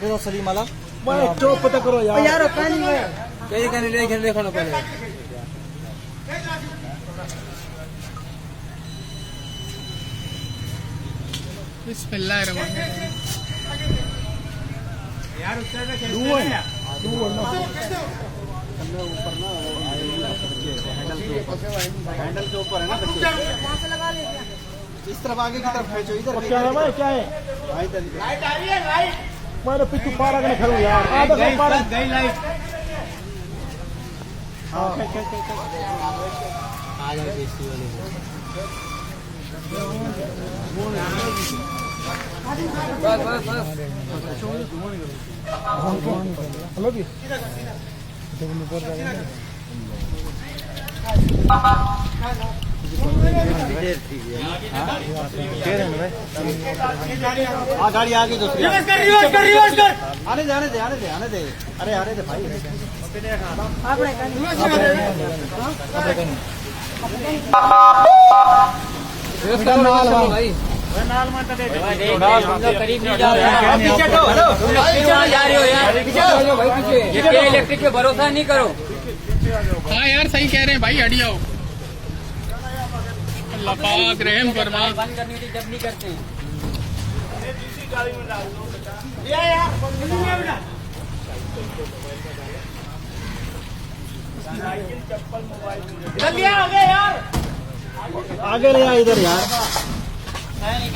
दे दो सलीम वाला चौक पता करो यार यार पानी में कई कहने ले खेल देखो ना पहले यार उससे ऊपर ना हैंडल के ऊपर है ना बच्चे इस तरफ आगे की तरफ खींचो इधर क्या है भाई क्या है लाइट लाइट आ रही है लाइट मैंने पीछे पारा के खड़ो यार आधा गई पारा गई लाइट हां आ जाओ देसी वाले बस बस बस हेलो जी गाड़ी आगे दूसरी रिवर्स कर आने दे अरे आने दे भाई भाई करीब नहीं जा रहे पीछे तो हेलो जा रहे हो यार पीछे भाई पीछे ये इलेक्ट्रिक पे भरोसा नहीं करो। हाँ यार सही कह रहे हैं भाई हट जाओ अल्लाह पाक रहम फरमा बंद करनी थी जब नहीं करते हैं जल्दी आ गए यार आगे ले आ इधर यार नहीं